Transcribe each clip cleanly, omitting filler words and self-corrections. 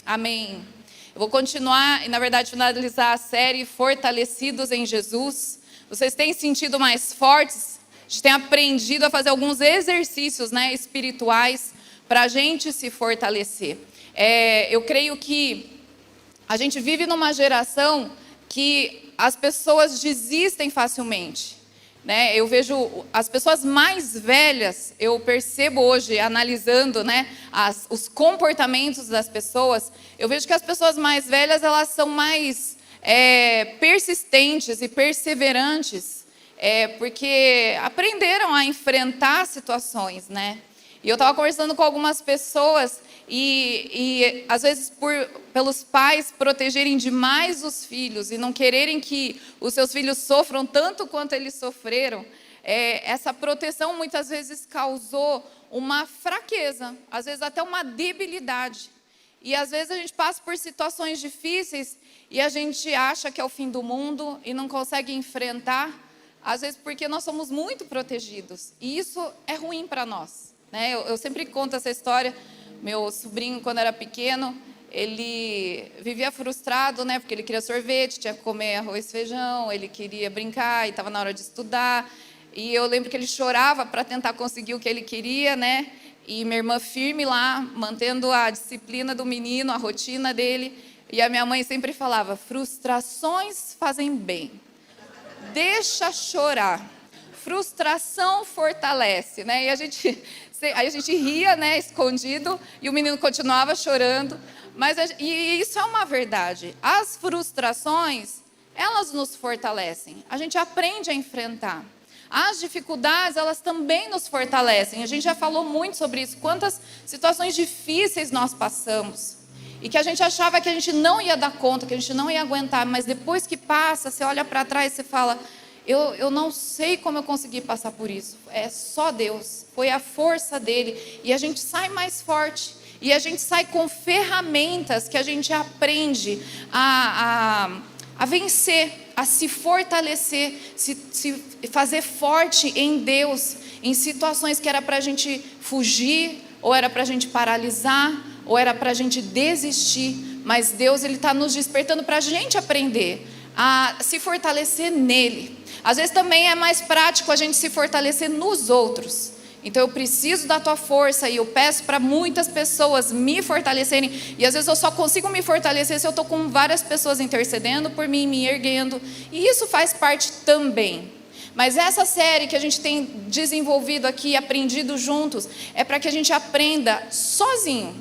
Amém. Eu vou continuar e, na verdade, finalizar a série Fortalecidos em Jesus. Vocês têm sentido mais fortes? A gente tem aprendido a fazer alguns exercícios, espirituais para a gente se fortalecer. Eu creio que a gente vive numa geração que as pessoas desistem facilmente. Eu vejo as pessoas mais velhas, eu percebo hoje, analisando os comportamentos das pessoas, eu vejo que as pessoas mais velhas, elas são mais persistentes e perseverantes, porque aprenderam a enfrentar situações, E eu estava conversando com algumas pessoas e às vezes pelos pais protegerem demais os filhos e não quererem que os seus filhos sofram tanto quanto eles sofreram, essa proteção muitas vezes causou uma fraqueza, às vezes até uma debilidade. E às vezes a gente passa por situações difíceis e a gente acha que é o fim do mundo e não consegue enfrentar, às vezes porque nós somos muito protegidos. E isso é ruim para nós. Eu sempre conto essa história. Meu sobrinho, quando era pequeno, ele vivia frustrado, porque ele queria sorvete, tinha que comer arroz e feijão, ele queria brincar e estava na hora de estudar. E eu lembro que ele chorava para tentar conseguir o que ele queria, E minha irmã firme lá, mantendo a disciplina do menino, a rotina dele. E a minha mãe sempre falava: frustrações fazem bem, deixa chorar, frustração fortalece, E aí a gente ria, escondido, e o menino continuava chorando. E isso é uma verdade. As frustrações, elas nos fortalecem. A gente aprende a enfrentar. As dificuldades, elas também nos fortalecem. A gente já falou muito sobre isso. Quantas situações difíceis nós passamos. E que a gente achava que a gente não ia dar conta, que a gente não ia aguentar. Mas depois que passa, você olha para trás e você fala: Eu não sei como eu consegui passar por isso. É só Deus. Foi a força dele. E a gente sai mais forte. E a gente sai com ferramentas que a gente aprende a vencer, a se fortalecer, se fazer forte em Deus, em situações que era para a gente fugir, ou era para a gente paralisar, ou era para a gente desistir. Mas Deus, Ele está nos despertando para a gente aprender a se fortalecer nele. Às vezes também é mais prático a gente se fortalecer nos outros. Então eu preciso da tua força e eu peço para muitas pessoas me fortalecerem. E às vezes eu só consigo me fortalecer se eu estou com várias pessoas intercedendo por mim, me erguendo. E isso faz parte também. Mas essa série que a gente tem desenvolvido aqui, aprendido juntos, é para que a gente aprenda sozinho.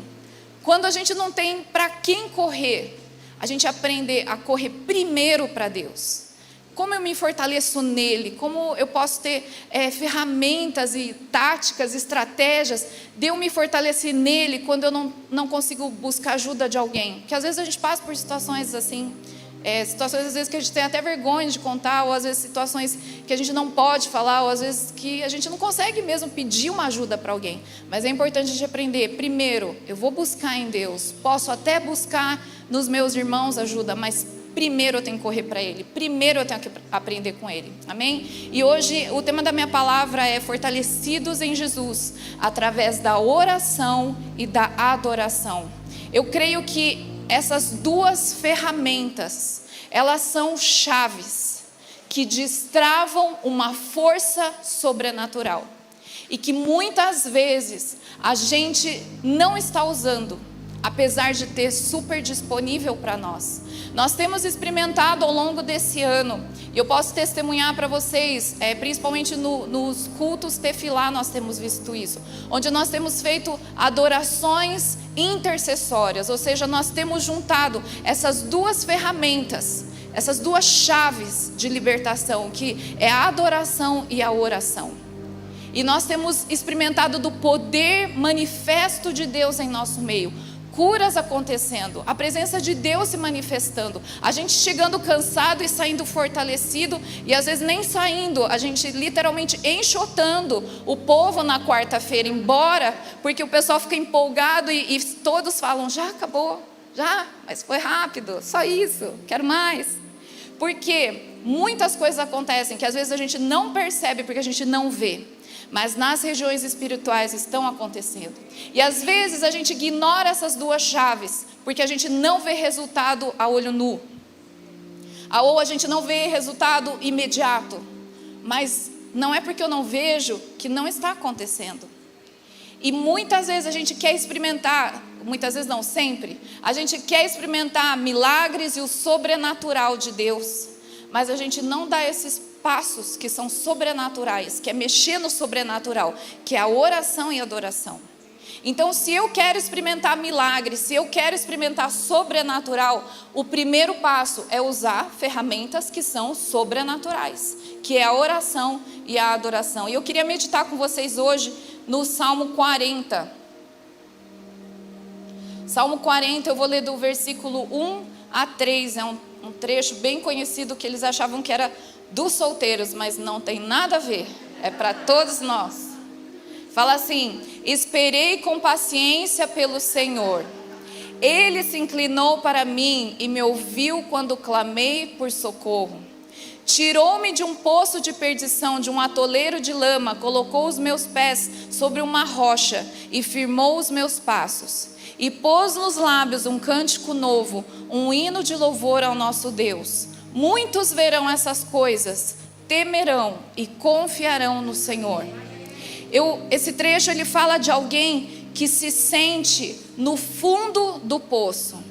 Quando a gente não tem para quem correr, a gente aprender a correr primeiro para Deus. Como eu me fortaleço nele? Como eu posso ter ferramentas e táticas, estratégias de eu me fortalecer nele quando eu não consigo buscar ajuda de alguém? Porque às vezes a gente passa por situações assim, situações às vezes que a gente tem até vergonha de contar, ou às vezes situações que a gente não pode falar, ou às vezes que a gente não consegue mesmo pedir uma ajuda para alguém. Mas é importante a gente aprender. Primeiro, eu vou buscar em Deus. Posso até buscar nos meus irmãos ajuda, mas primeiro eu tenho que correr para Ele. Primeiro eu tenho que aprender com Ele. Amém? E hoje o tema da minha palavra é fortalecidos em Jesus, através da oração e da adoração. Eu creio que essas duas ferramentas, elas são chaves que destravam uma força sobrenatural. E que muitas vezes a gente não está usando, apesar de ter super disponível para nós. Nós temos experimentado ao longo desse ano, e eu posso testemunhar para vocês, principalmente nos cultos tefilá nós temos visto isso, onde nós temos feito adorações intercessórias, ou seja, nós temos juntado essas duas ferramentas, essas duas chaves de libertação, que é a adoração e a oração. E nós temos experimentado do poder manifesto de Deus em nosso meio. Curas acontecendo, a presença de Deus se manifestando, a gente chegando cansado e saindo fortalecido, e às vezes nem saindo, a gente literalmente enxotando o povo na quarta-feira embora, porque o pessoal fica empolgado e todos falam: já acabou, já, mas foi rápido, só isso, quero mais. Porque muitas coisas acontecem que às vezes a gente não percebe porque a gente não vê. mas nas regiões espirituais estão acontecendo. E às vezes a gente ignora essas duas chaves, porque a gente não vê resultado a olho nu, ou a gente não vê resultado imediato, mas não é porque eu não vejo que não está acontecendo. E muitas vezes a gente quer experimentar, muitas vezes não, sempre, a gente quer experimentar milagres e o sobrenatural de Deus, mas a gente não dá esses passos que são sobrenaturais, que é mexer no sobrenatural, que é a oração e a adoração. Então, se eu quero experimentar milagres, se eu quero experimentar sobrenatural, o primeiro passo é usar ferramentas que são sobrenaturais, que é a oração e a adoração. E eu queria meditar com vocês hoje no Salmo 40. Salmo 40, eu vou ler do versículo 1 a 3, é um trecho bem conhecido que eles achavam que era dos solteiros, mas não tem nada a ver, é para todos nós. Fala assim: esperei com paciência pelo Senhor, Ele se inclinou para mim e me ouviu quando clamei por socorro. Tirou-me de um poço de perdição, de um atoleiro de lama, colocou os meus pés sobre uma rocha e firmou os meus passos. E pôs nos lábios um cântico novo, um hino de louvor ao nosso Deus. Muitos verão essas coisas, temerão e confiarão no Senhor. Esse trecho ele fala de alguém que se sente no fundo do poço.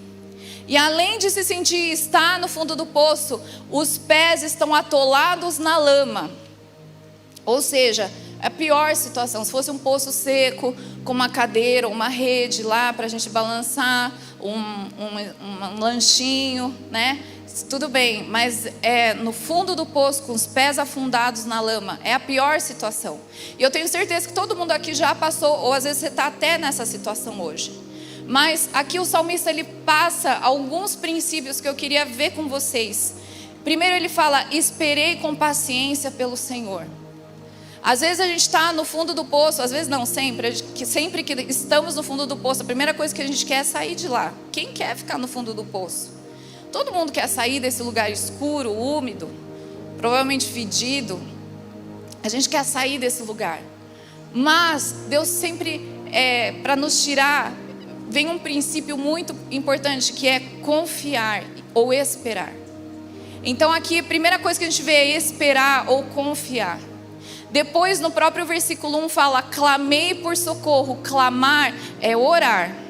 E além de se sentir estar no fundo do poço, os pés estão atolados na lama. Ou seja, é a pior situação. Se fosse um poço seco, com uma cadeira, uma rede lá para a gente balançar, um lanchinho, né? Tudo bem, mas é no fundo do poço, com os pés afundados na lama, é a pior situação. E eu tenho certeza que todo mundo aqui já passou, ou às vezes você está até nessa situação hoje. Mas aqui o salmista ele passa alguns princípios que eu queria ver com vocês. Primeiro ele fala: esperei com paciência pelo Senhor. Às vezes a gente está no fundo do poço, às vezes não, sempre que estamos no fundo do poço, a primeira coisa que a gente quer é sair de lá. Quem quer ficar no fundo do poço? Todo mundo quer sair desse lugar escuro, úmido, provavelmente fedido. A gente quer sair desse lugar. Mas Deus sempre, para nos tirar, vem um princípio muito importante, que é confiar ou esperar. Então aqui a primeira coisa que a gente vê é esperar ou confiar. Depois no próprio versículo 1 fala: clamei por socorro. Clamar é orar.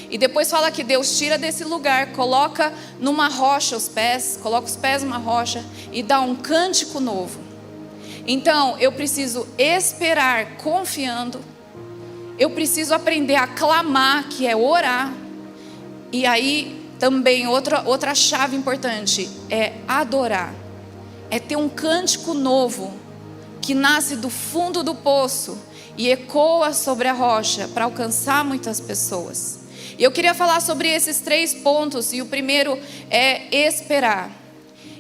E depois fala que Deus tira desse lugar, coloca numa rocha os pés, coloca os pés numa rocha e dá um cântico novo. Então eu preciso esperar confiando. Eu preciso aprender a clamar, que é orar. E aí também outra chave importante é adorar. É ter um cântico novo que nasce do fundo do poço e ecoa sobre a rocha para alcançar muitas pessoas. E eu queria falar sobre esses 3 pontos. E o primeiro é esperar.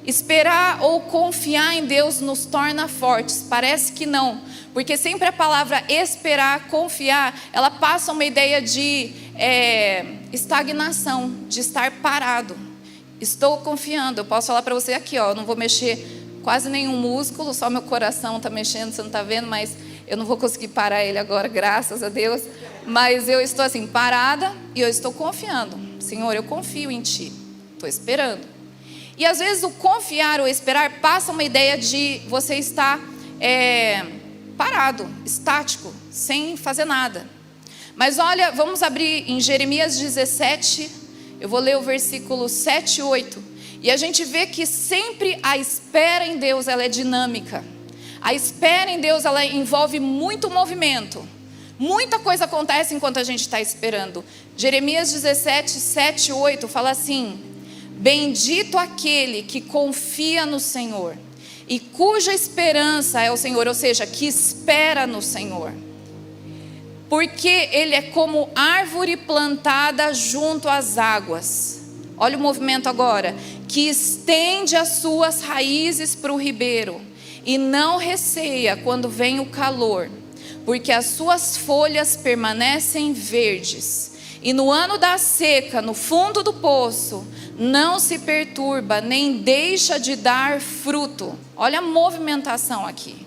Esperar ou confiar em Deus nos torna fortes. Parece que não, porque sempre a palavra esperar, confiar, ela passa uma ideia de estagnação, de estar parado. Estou confiando. Eu posso falar para você aqui, ó, eu não vou mexer quase nenhum músculo, só meu coração está mexendo, você não está vendo, mas eu não vou conseguir parar ele agora, graças a Deus. Mas eu estou assim, parada, e eu estou confiando. Senhor, eu confio em Ti, estou esperando. E às vezes o confiar ou esperar passa uma ideia de você estar parado, estático, sem fazer nada. Mas olha, vamos abrir em Jeremias 17, eu vou ler o versículo 7 e 8. E a gente vê que sempre a espera em Deus, ela é dinâmica. A espera em Deus, ela envolve muito movimento. Muita coisa acontece enquanto a gente está esperando. Jeremias 17, 7 e 8 fala assim: bendito aquele que confia no Senhor e cuja esperança é o Senhor, ou seja, que espera no Senhor. Porque ele é como árvore plantada junto às águas. Olha o movimento agora. Que estende as suas raízes para o ribeiro e não receia quando vem o calor, porque as suas folhas permanecem verdes. E no ano da seca, no fundo do poço, não se perturba, nem deixa de dar fruto. Olha a movimentação aqui.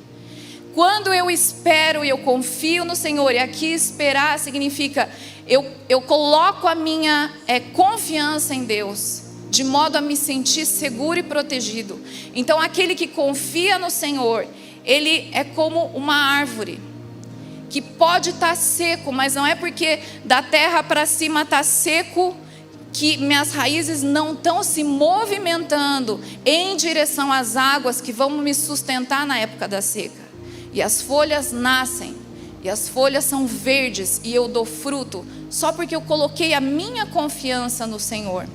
Quando eu espero e eu confio no Senhor, e aqui esperar significa eu coloco a minha confiança em Deus, de modo a me sentir seguro e protegido. Então aquele que confia no Senhor, ele é como uma árvore, que pode estar seco, mas não é porque da terra para cima está seco, que minhas raízes não estão se movimentando em direção às águas que vão me sustentar na época da seca. E as folhas nascem, e as folhas são verdes, e eu dou fruto, só porque eu coloquei a minha confiança no Senhor.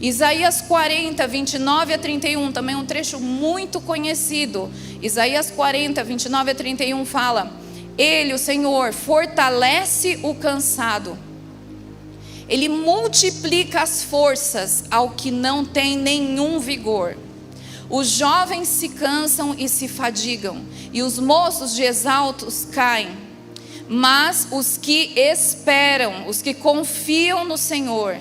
Isaías 40, 29 a 31, também um trecho muito conhecido. Isaías 40, 29 a 31 fala: Ele, o Senhor, fortalece o cansado, Ele multiplica as forças ao que não tem nenhum vigor. Os jovens se cansam e se fadigam, e os moços de exaltos caem. Mas os que esperam, os que confiam no Senhor,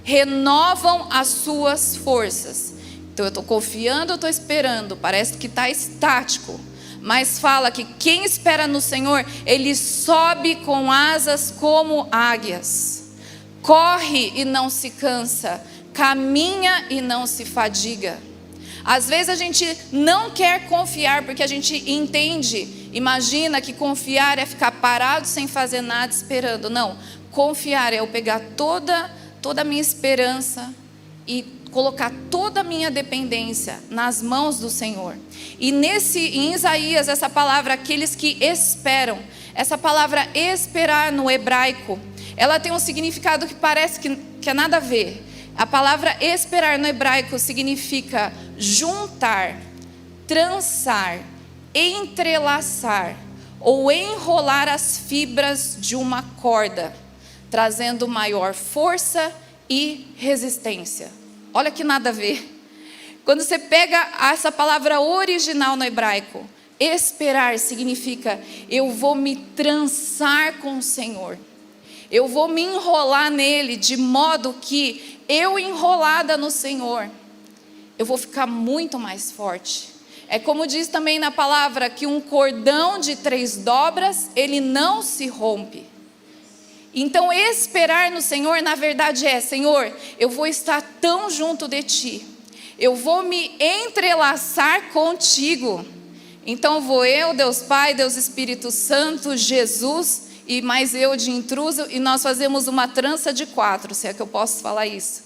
renovam as suas forças. Então eu estou confiando, eu estou esperando, parece que está estático. Mas fala que quem espera no Senhor, ele sobe com asas como águias. Corre e não se cansa, caminha e não se fadiga. Às vezes a gente não quer confiar porque a gente imagina que confiar é ficar parado sem fazer nada esperando. Não, confiar é eu pegar toda a minha esperança e colocar toda a minha dependência nas mãos do Senhor. E em Isaías, essa palavra, aqueles que esperam, essa palavra esperar no hebraico, ela tem um significado que parece que é nada a ver. A palavra esperar no hebraico significa juntar, trançar, entrelaçar ou enrolar as fibras de uma corda, trazendo maior força e resistência. Olha que nada a ver. Quando você pega essa palavra original no hebraico, esperar significa eu vou me trançar com o Senhor. Eu vou me enrolar nele de modo que eu enrolada no Senhor, eu vou ficar muito mais forte. É como diz também na palavra que um cordão de 3 dobras, ele não se rompe. Então esperar no Senhor, na verdade Senhor, eu vou estar tão junto de Ti, eu vou me entrelaçar contigo. Então vou eu, Deus Pai, Deus Espírito Santo, Jesus e mais eu de intruso, e nós fazemos uma trança de 4, se é que eu posso falar isso.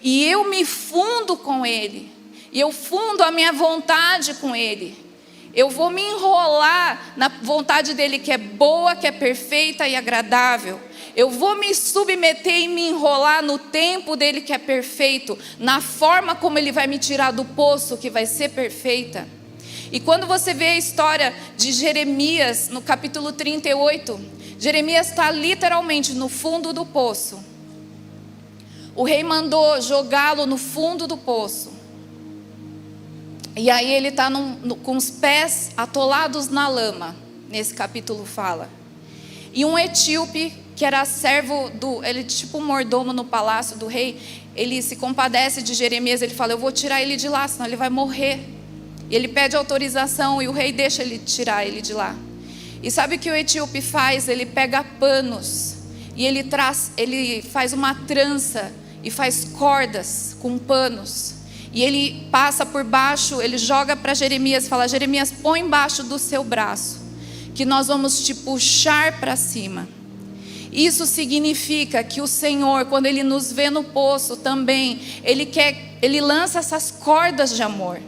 E eu me fundo com Ele, e eu fundo a minha vontade com Ele. Eu vou me enrolar na vontade dEle que é boa, que é perfeita e agradável. Eu vou me submeter e me enrolar no tempo dEle que é perfeito, na forma como Ele vai me tirar do poço que vai ser perfeita. E quando você vê a história de Jeremias, no capítulo 38, Jeremias está literalmente no fundo do poço. O rei mandou jogá-lo no fundo do poço. E aí ele está com os pés atolados na lama. Nesse capítulo fala. E um etíope, que era servo ele tipo um mordomo no palácio do rei, ele se compadece de Jeremias. Ele fala: eu vou tirar ele de lá, senão ele vai morrer. E ele pede autorização e o rei deixa ele tirar ele de lá. E sabe o que o etíope faz? Ele pega panos e ele faz uma trança e faz cordas com panos. E ele passa por baixo, ele joga para Jeremias e fala: Jeremias, põe embaixo do seu braço, que nós vamos te puxar para cima. Isso significa que o Senhor, quando Ele nos vê no poço também, Ele lança essas cordas de amor.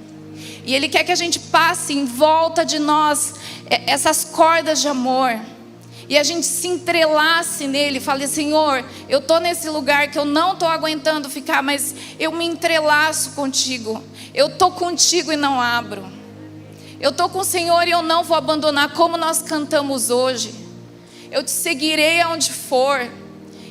E Ele quer que a gente passe em volta de nós essas cordas de amor. E a gente se entrelace nele, fale: Senhor, eu estou nesse lugar que eu não estou aguentando ficar, mas eu me entrelaço contigo. Eu estou contigo e não abro. Eu estou com o Senhor e eu não vou abandonar, como nós cantamos hoje. Eu te seguirei aonde for.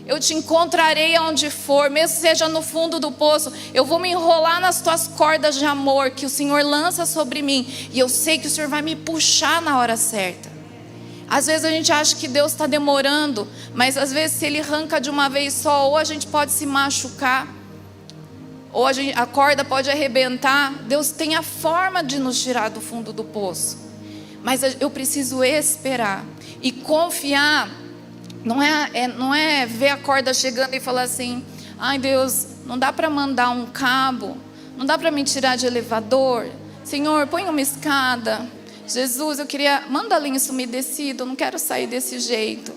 Eu te encontrarei aonde for, mesmo seja no fundo do poço. Eu vou me enrolar nas tuas cordas de amor que o Senhor lança sobre mim. E eu sei que o Senhor vai me puxar na hora certa. Às vezes a gente acha que Deus está demorando, mas às vezes se Ele arranca de uma vez só, ou a gente pode se machucar, ou a corda pode arrebentar. Deus tem a forma de nos tirar do fundo do poço. Mas eu preciso esperar. E confiar não é ver a corda chegando e falar assim: ai Deus, não dá para mandar um cabo, não dá para me tirar de elevador. Senhor, põe uma escada. Jesus, manda lenço umedecido, eu não quero sair desse jeito.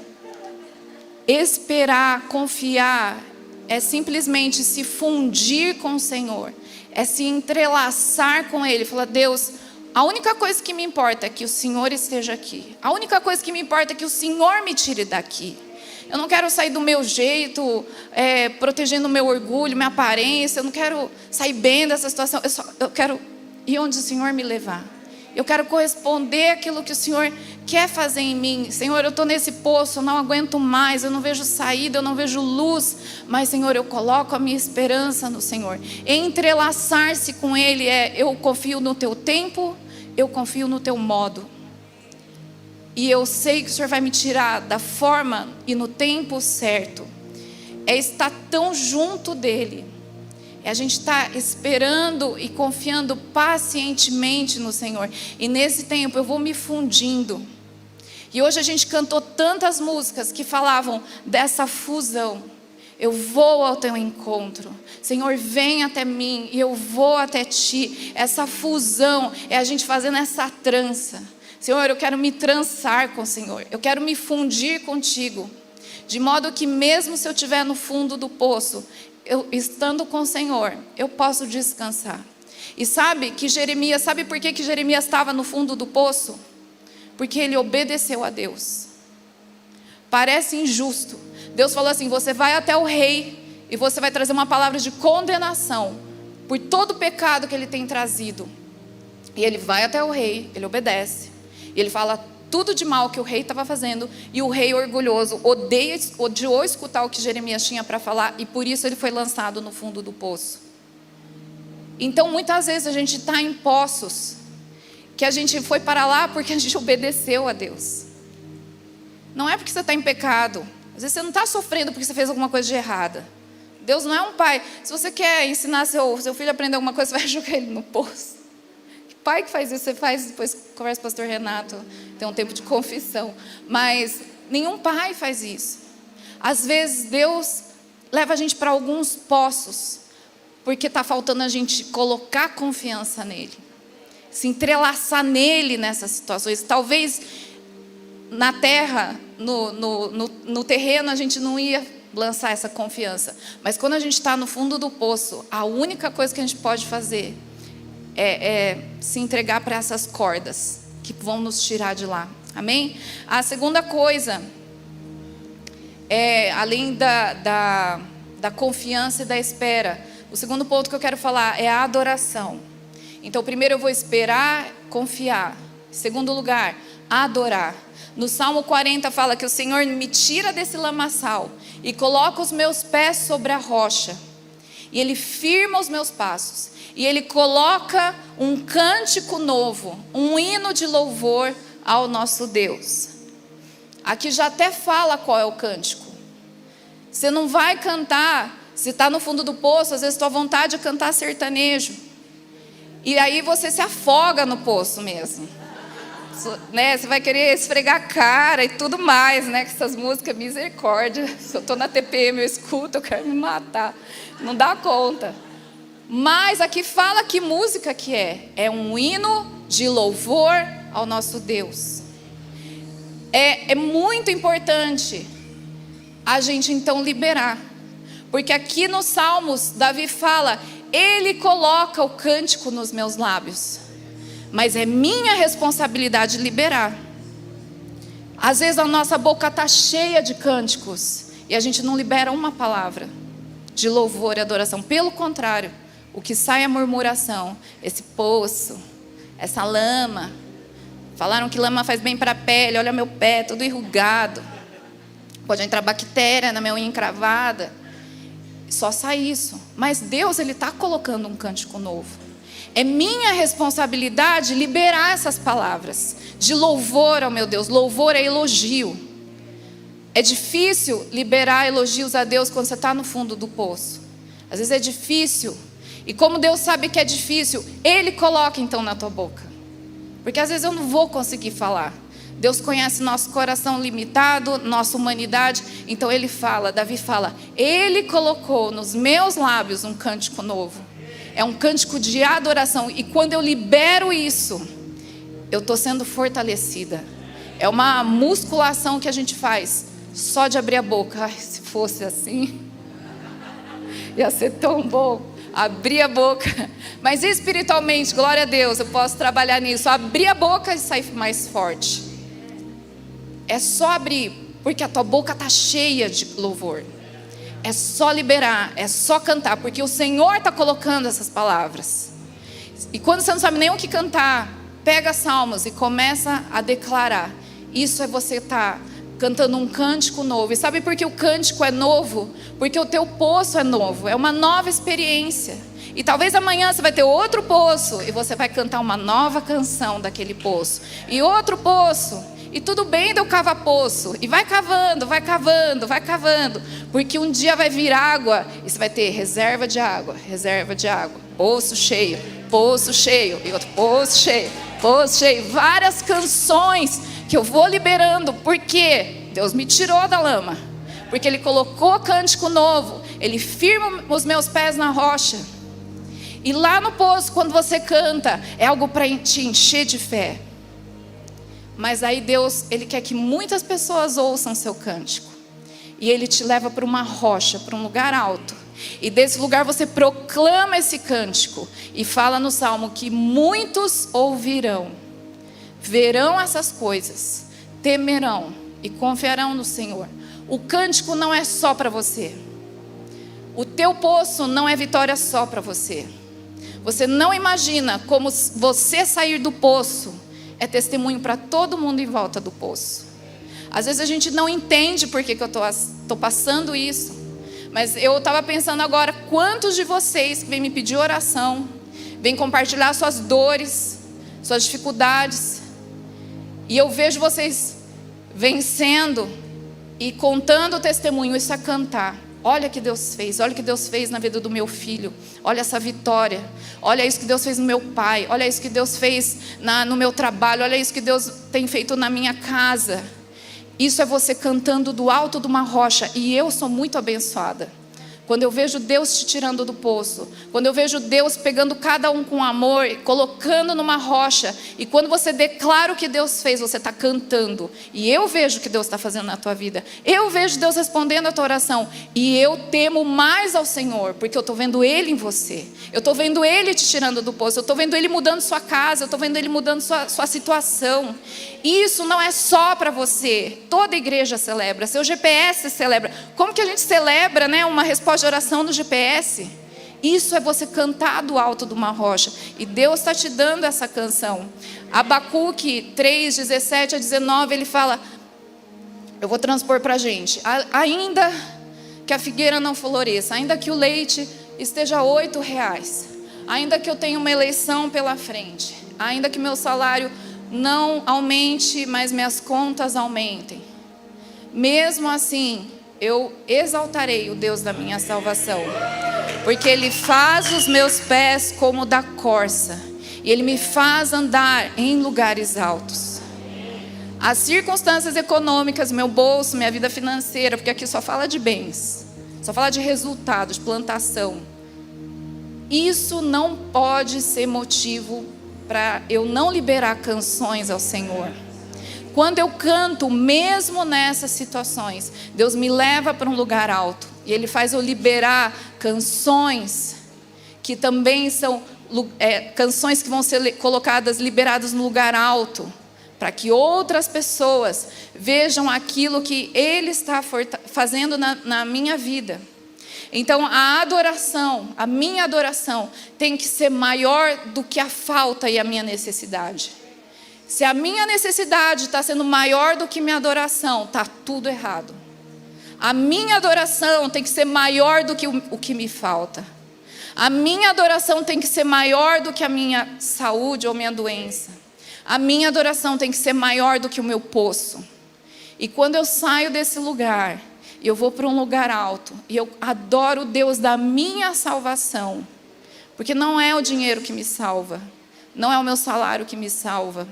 Esperar, confiar, é simplesmente se fundir com o Senhor, é se entrelaçar com Ele. Falar: Deus, a única coisa que me importa é que o Senhor esteja aqui. A única coisa que me importa é que o Senhor me tire daqui. Eu não quero sair do meu jeito, protegendo o meu orgulho, minha aparência. Eu não quero sair bem dessa situação. Eu quero ir onde o Senhor me levar. Eu quero corresponder àquilo que o Senhor quer fazer em mim. Senhor, eu estou nesse poço, eu não aguento mais, eu não vejo saída, eu não vejo luz. Mas, Senhor, eu coloco a minha esperança no Senhor. Entrelaçar-se com Ele eu confio no Teu tempo, eu confio no Teu modo. E eu sei que o Senhor vai me tirar da forma e no tempo certo. É estar tão junto dEle. É a gente estar esperando e confiando pacientemente no Senhor. E nesse tempo eu vou me fundindo. E hoje a gente cantou tantas músicas que falavam dessa fusão. Eu vou ao teu encontro. Senhor, vem até mim e eu vou até ti. Essa fusão é a gente fazendo essa trança. Senhor, eu quero me trançar com o Senhor. Eu quero me fundir contigo. De modo que mesmo se eu estiver no fundo do poço, estando com o Senhor, eu posso descansar. E sabe por que Jeremias estava no fundo do poço? Porque ele obedeceu a Deus. Parece injusto. Deus falou assim: você vai até o rei e você vai trazer uma palavra de condenação por todo o pecado que ele tem trazido. E ele vai até o rei, ele obedece. E ele fala tudo de mal que o rei estava fazendo. E o rei orgulhoso odiou escutar o que Jeremias tinha para falar. E por isso ele foi lançado no fundo do poço. Então muitas vezes a gente está em poços que a gente foi para lá porque a gente obedeceu a Deus. Não é porque você está em pecado. Às vezes você não está sofrendo porque você fez alguma coisa de errada. Deus não é um pai. Se você quer ensinar seu filho a aprender alguma coisa, você vai jogar ele no poço. Pai que faz isso, você faz, depois conversa com o pastor Renato, tem um tempo de confissão. Mas nenhum pai faz isso. Às vezes Deus leva a gente para alguns poços, porque está faltando a gente colocar confiança nele, se entrelaçar nele nessas situações. Talvez na terra, no terreno, a gente não ia lançar essa confiança. Mas quando a gente está no fundo do poço, a única coisa que a gente pode fazer é se entregar para essas cordas que vão nos tirar de lá. Amém? A segunda coisa, além da confiança e da espera, o segundo ponto que eu quero falar é a adoração. Então, primeiro eu vou esperar, confiar. Em segundo lugar, adorar. No Salmo 40 fala que o Senhor me tira desse lamaçal e coloca os meus pés sobre a rocha. E Ele firma os meus passos. E Ele coloca um cântico novo, um hino de louvor ao nosso Deus. Aqui já até fala qual é o cântico. Você não vai cantar, se está no fundo do poço, às vezes tua vontade é cantar sertanejo. E aí você se afoga no poço mesmo. Né? Você vai querer esfregar a cara e tudo mais, né? Com essas músicas, misericórdia. Se eu estou na TPM, eu escuto, eu quero me matar. Não dá conta. Mas aqui fala que música que é. É um hino de louvor ao nosso Deus. É muito importante a gente então liberar. Porque aqui nos Salmos, Davi fala: Ele coloca o cântico nos meus lábios. Mas é minha responsabilidade liberar. Às vezes a nossa boca está cheia de cânticos e a gente não libera uma palavra de louvor e adoração. Pelo contrário, o que sai é murmuração. Esse poço, essa lama. Falaram que lama faz bem para a pele. Olha meu pé, todo enrugado. Pode entrar bactéria na minha unha encravada. Só sai isso. Mas Deus, Ele está colocando um cântico novo. É minha responsabilidade liberar essas palavras de louvor ao meu Deus. Louvor é elogio. É difícil liberar elogios a Deus quando você está no fundo do poço. Às vezes é difícil. E como Deus sabe que é difícil, Ele coloca então na tua boca. Porque às vezes eu não vou conseguir falar. Deus conhece nosso coração limitado, nossa humanidade. Então Ele fala, Davi fala, Ele colocou nos meus lábios um cântico novo. É um cântico de adoração. E quando eu libero isso, eu estou sendo fortalecida. É uma musculação que a gente faz só de abrir a boca. Ai, se fosse assim, ia ser tão bom. Abrir a boca. Mas espiritualmente, glória a Deus, eu posso trabalhar nisso. Abrir a boca e sair mais forte. É só abrir, porque a tua boca está cheia de louvor. É só liberar, é só cantar, porque o Senhor está colocando essas palavras. E quando você não sabe nem o que cantar, pega salmos e começa a declarar. Isso é você estar cantando um cântico novo. E sabe por que o cântico é novo? Porque o teu poço é novo, é uma nova experiência. E talvez amanhã você vai ter outro poço e você vai cantar uma nova canção daquele poço. E outro poço. E tudo bem de eu cavar poço. E vai cavando, vai cavando, vai cavando. Porque um dia vai vir água e você vai ter reserva de água, poço cheio, e outro poço cheio. Várias canções que eu vou liberando. Porque Deus me tirou da lama. Porque Ele colocou cântico novo. Ele firma os meus pés na rocha. E lá no poço, quando você canta, é algo para te encher de fé. Mas aí Deus, Ele quer que muitas pessoas ouçam seu cântico. E Ele te leva para uma rocha, para um lugar alto. E desse lugar você proclama esse cântico. E fala no Salmo que muitos ouvirão, verão essas coisas, temerão e confiarão no Senhor. O cântico não é só para você. O teu poço não é vitória só para você. Você não imagina como você sair do poço é testemunho para todo mundo em volta do poço. Às vezes a gente não entende por que eu estou passando isso. Mas eu estava pensando agora, quantos de vocês que vêm me pedir oração, vêm compartilhar suas dores, suas dificuldades. E eu vejo vocês vencendo e contando o testemunho, isso é cantar. Olha o que Deus fez, olha o que Deus fez na vida do meu filho. Olha essa vitória, olha isso que Deus fez no meu pai. Olha isso que Deus fez no meu trabalho. Olha isso que Deus tem feito na minha casa. Isso é você cantando do alto de uma rocha. E eu sou muito abençoada. Quando eu vejo Deus te tirando do poço, quando eu vejo Deus pegando cada um com amor, colocando numa rocha, e quando você declara o que Deus fez, você está cantando, e eu vejo o que Deus está fazendo na tua vida, eu vejo Deus respondendo a tua oração, e eu temo mais ao Senhor, porque eu estou vendo Ele em você, eu estou vendo Ele te tirando do poço, eu estou vendo Ele mudando sua casa, eu estou vendo Ele mudando sua situação. Isso não é só para você, toda igreja celebra, seu GPS celebra. Como que a gente celebra, né, uma resposta de oração no GPS? Isso é você cantar do alto de uma rocha. E Deus está te dando essa canção. Abacuque 3, 17 a 19, ele fala, eu vou transpor para a gente. Ainda que a figueira não floresça, ainda que o leite esteja R$8, ainda que eu tenha uma eleição pela frente, ainda que meu salário não aumente, mas minhas contas aumentem, mesmo assim eu exaltarei o Deus da minha salvação, porque Ele faz os meus pés como da corça, e Ele me faz andar em lugares altos. As circunstâncias econômicas, meu bolso, minha vida financeira, porque aqui só fala de bens, só fala de resultados, de plantação, isso não pode ser motivo para eu não liberar canções ao Senhor. Quando eu canto, mesmo nessas situações, Deus me leva para um lugar alto. E Ele faz eu liberar canções que também são canções que vão ser colocadas, liberadas no lugar alto, para que outras pessoas vejam aquilo que Ele está fazendo na minha vida. Então a adoração, a minha adoração tem que ser maior do que a falta e a minha necessidade. Se a minha necessidade está sendo maior do que minha adoração, está tudo errado. A minha adoração tem que ser maior do que o que me falta. A minha adoração tem que ser maior do que a minha saúde ou minha doença. A minha adoração tem que ser maior do que o meu poço. E quando eu saio desse lugar, eu vou para um lugar alto e eu adoro o Deus da minha salvação, porque não é o dinheiro que me salva, Não é o meu salário que me salva.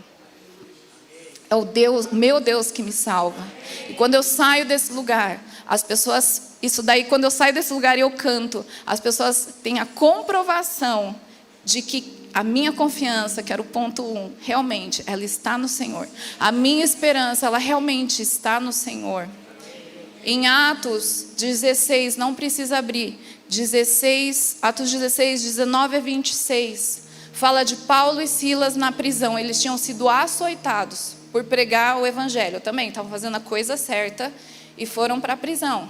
É o Deus, meu Deus que me salva. E quando eu saio desse lugar, as pessoas, isso daí, quando eu saio desse lugar e eu canto, as pessoas têm a comprovação de que a minha confiança, que era o ponto 1, realmente, ela está no Senhor. A minha esperança, ela realmente está no Senhor. Em Atos 16, não precisa abrir, 16, Atos 16, 19 a 26, fala de Paulo e Silas na prisão. Eles tinham sido açoitados por pregar o evangelho também, estavam fazendo a coisa certa e foram para a prisão.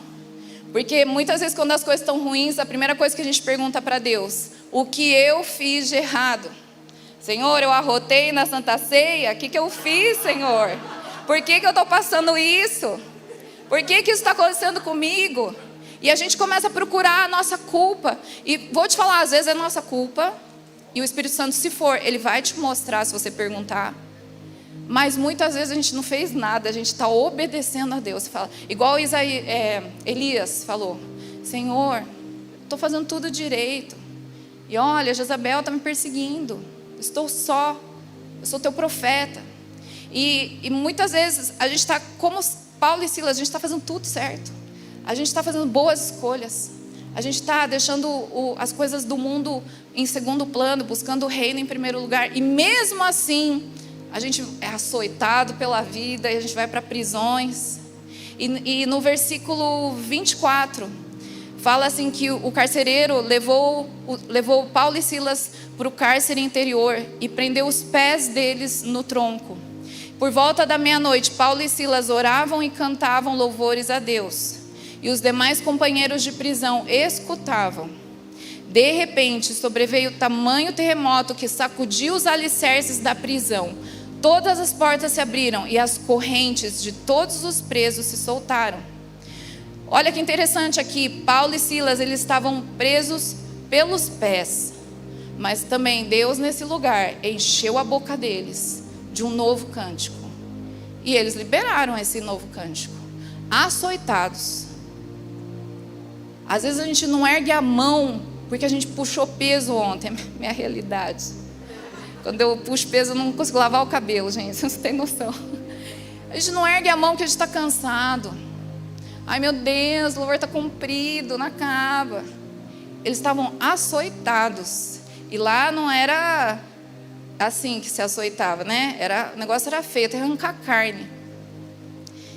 Porque muitas vezes quando as coisas estão ruins, a primeira coisa que a gente pergunta para Deus: o que eu fiz de errado? Senhor, eu arrotei na Santa Ceia, o que eu fiz, Senhor? Por que eu estou passando isso? Por que isso está acontecendo comigo? E a gente começa a procurar a nossa culpa. E vou te falar, às vezes é nossa culpa. E o Espírito Santo, se for, ele vai te mostrar se você perguntar. Mas muitas vezes a gente não fez nada, a gente está obedecendo a Deus. Fala, igual Elias falou: Senhor, estou fazendo tudo direito. E olha, Jezabel está me perseguindo. Estou só, eu sou teu profeta. E muitas vezes a gente está como Paulo e Silas, a gente está fazendo tudo certo. A gente está fazendo boas escolhas. A gente está deixando as coisas do mundo em segundo plano, buscando o reino em primeiro lugar. E mesmo assim, a gente é açoitado pela vida e a gente vai para prisões. E no versículo 24, fala assim que o carcereiro levou Paulo e Silas para o cárcere interior e prendeu os pés deles no tronco. Por volta da meia-noite, Paulo e Silas oravam e cantavam louvores a Deus. E os demais companheiros de prisão escutavam. De repente, sobreveio tamanho terremoto que sacudiu os alicerces da prisão. Todas as portas se abriram e as correntes de todos os presos se soltaram. Olha que interessante aqui, Paulo e Silas, eles estavam presos pelos pés. Mas também Deus nesse lugar encheu a boca deles de um novo cântico. E eles liberaram esse novo cântico. Açoitados. Às vezes a gente não ergue a mão porque a gente puxou peso ontem. É minha realidade. Quando eu puxo peso eu não consigo lavar o cabelo, gente. Vocês não têm noção. A gente não ergue a mão porque a gente está cansado. Ai meu Deus, o louvor está comprido, não acaba. Eles estavam açoitados. E lá não era assim que se açoitava, né? O negócio era feio, até arrancar carne.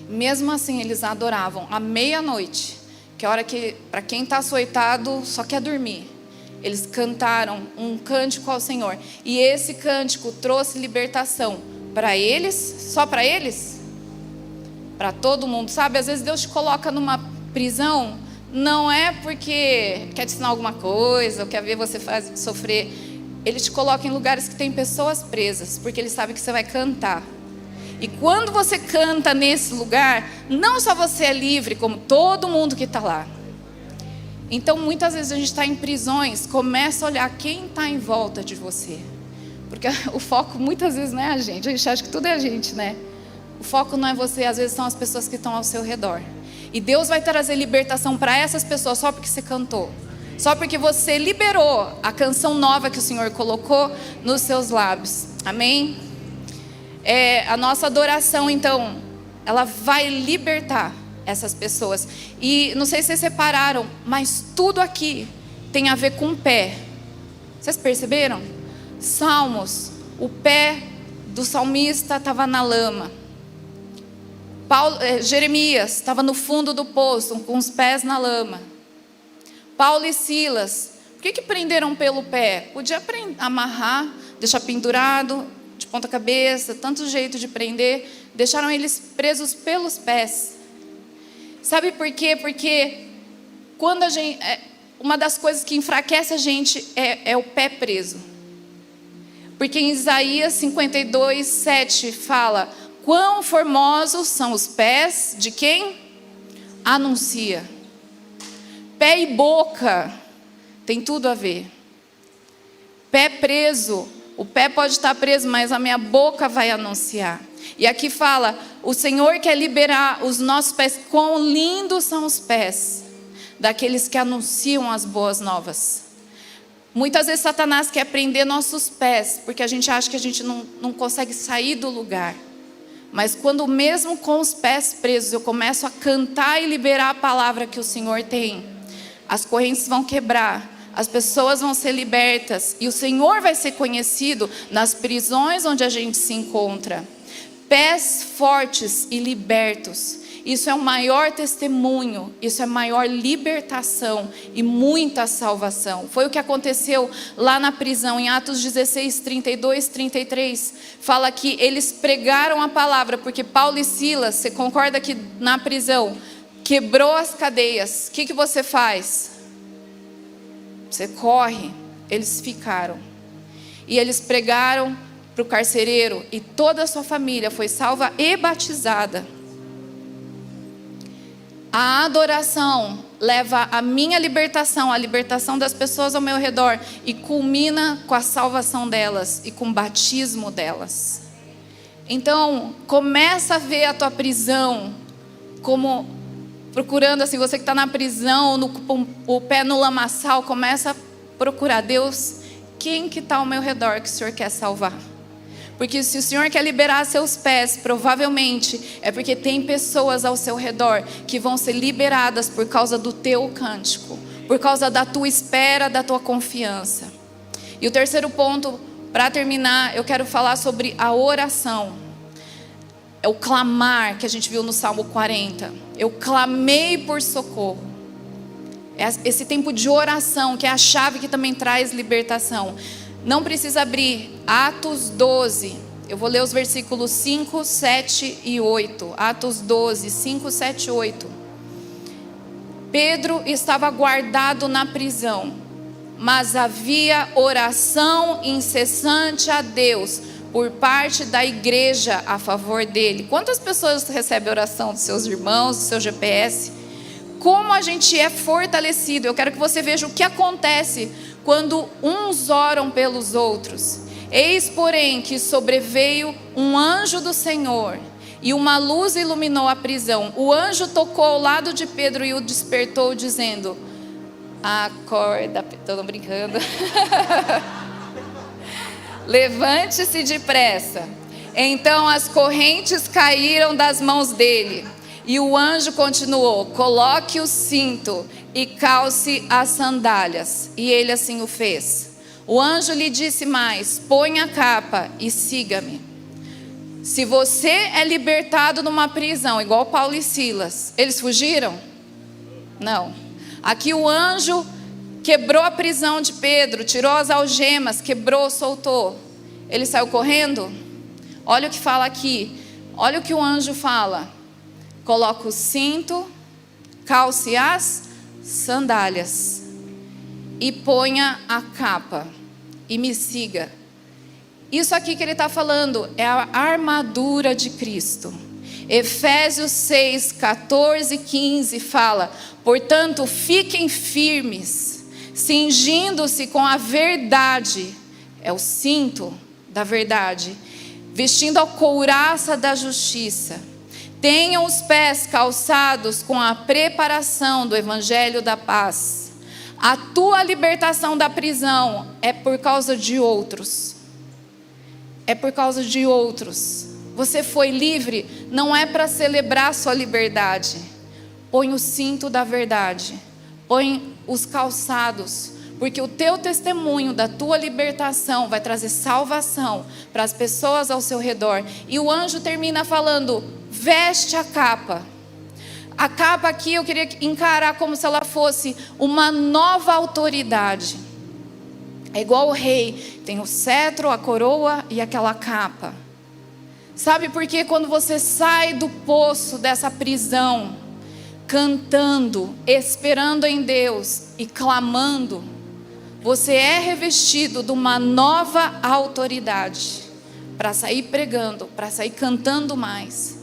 Mesmo assim eles adoravam. À meia-noite, que é a hora que, para quem está açoitado, só quer dormir, eles cantaram um cântico ao Senhor. E esse cântico trouxe libertação para eles, só para eles? Para todo mundo, sabe? Às vezes Deus te coloca numa prisão, não é porque quer te ensinar alguma coisa, ou quer ver você sofrer. Ele te coloca em lugares que tem pessoas presas, porque Ele sabe que você vai cantar. E quando você canta nesse lugar, não só você é livre, como todo mundo que está lá. Então muitas vezes a gente está em prisões, começa a olhar quem está em volta de você. Porque o foco muitas vezes não é a gente acha que tudo é a gente, né? O foco não é você, às vezes são as pessoas que estão ao seu redor. E Deus vai trazer libertação para essas pessoas só porque você cantou. Só porque você liberou a canção nova que o Senhor colocou nos seus lábios. Amém? A nossa adoração, então, ela vai libertar essas pessoas. E não sei se vocês separaram, mas tudo aqui tem a ver com o pé. Vocês perceberam? Salmos, o pé do salmista estava na lama. Jeremias estava no fundo do poço, com os pés na lama. Paulo e Silas, por que prenderam pelo pé? Podia amarrar, deixar pendurado, de ponta cabeça, tanto jeito de prender. Deixaram eles presos pelos pés. Sabe por quê? Porque quando a gente, uma das coisas que enfraquece a gente é o pé preso. Porque em Isaías 52, 7 fala: quão formosos são os pés de quem anuncia. Pé e boca tem tudo a ver. Pé preso, o pé pode estar preso, mas a minha boca vai anunciar. E aqui fala: o Senhor quer liberar os nossos pés. Quão lindos são os pés daqueles que anunciam as boas novas. Muitas vezes Satanás quer prender nossos pés, porque a gente acha que a gente não consegue sair do lugar. Mas quando mesmo com os pés presos eu começo a cantar e liberar a palavra que o Senhor tem, as correntes vão quebrar, as pessoas vão ser libertas e o Senhor vai ser conhecido nas prisões onde a gente se encontra. Pés fortes e libertos. Isso é o maior testemunho, isso é a maior libertação e muita salvação. Foi o que aconteceu lá na prisão, em Atos 16, 32, 33. Fala que eles pregaram a palavra, porque Paulo e Silas, você concorda que na prisão, quebrou as cadeias. O que você faz? Você corre. Eles ficaram. E eles pregaram para o carcereiro e toda a sua família foi salva e batizada. A adoração leva a minha libertação, a libertação das pessoas ao meu redor e culmina com a salvação delas e com o batismo delas. Então, começa a ver a tua prisão como procurando assim, você que está na prisão, o pé no lamaçal, começa a procurar Deus, quem que está ao meu redor que o Senhor quer salvar? Porque se o Senhor quer liberar seus pés, provavelmente é porque tem pessoas ao seu redor que vão ser liberadas por causa do teu cântico, por causa da tua espera, da tua confiança. E o terceiro ponto, para terminar, eu quero falar sobre a oração. É o clamar que a gente viu no Salmo 40. Eu clamei por socorro. É esse tempo de oração que é a chave que também traz libertação. Não precisa abrir Atos 12. Eu vou ler os versículos 5, 7 e 8. Atos 12, 5, 7 e 8. Pedro estava guardado na prisão, mas havia oração incessante a Deus por parte da igreja a favor dele. Quantas pessoas recebem oração dos seus irmãos, do seu GPS? Como a gente é fortalecido. Eu quero que você veja o que acontece quando uns oram pelos outros. Eis, porém, que sobreveio um anjo do Senhor, e uma luz iluminou a prisão. O anjo tocou ao lado de Pedro e o despertou, dizendo: acorda, estou brincando. Levante-se depressa. Então as correntes caíram das mãos dele. E o anjo continuou: coloque o cinto e calce as sandálias. E ele assim o fez. O anjo lhe disse mais: põe a capa e siga-me. Se você é libertado numa prisão, igual Paulo e Silas, eles fugiram? Não. Aqui o anjo quebrou a prisão de Pedro, tirou as algemas, quebrou, soltou. Ele saiu correndo? Olha o que fala aqui. Olha o que o anjo fala. Coloca o cinto, calce as sandálias e ponha a capa e me siga. Isso aqui que ele está falando é a armadura de Cristo. Efésios 6, 14 e 15 fala: portanto, fiquem firmes, cingindo-se com a verdade, é o cinto da verdade, vestindo a couraça da justiça. Tenham os pés calçados com a preparação do evangelho da paz. A tua libertação da prisão é por causa de outros. É por causa de outros. Você foi livre, não é para celebrar sua liberdade. Põe o cinto da verdade. Põe os calçados. Porque o teu testemunho da tua libertação vai trazer salvação para as pessoas ao seu redor. E o anjo termina falando: veste a capa. A capa aqui eu queria encarar como se ela fosse uma nova autoridade. É igual o rei, tem o cetro, a coroa e aquela capa. Sabe por quê? Quando você sai do poço dessa prisão, cantando, esperando em Deus e clamando, você é revestido de uma nova autoridade para sair pregando, para sair cantando mais,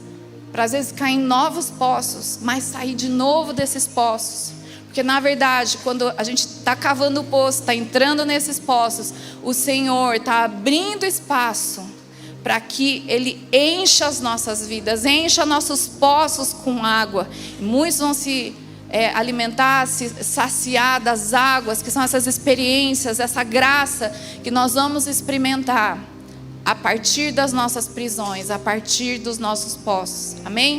para às vezes cair em novos poços, mas sair de novo desses poços. Porque na verdade, quando a gente está cavando o poço, está entrando nesses poços, o Senhor está abrindo espaço para que Ele encha as nossas vidas, encha nossos poços com água. Muitos vão se alimentar, se saciar das águas, que são essas experiências, essa graça que nós vamos experimentar a partir das nossas prisões, a partir dos nossos poços. Amém?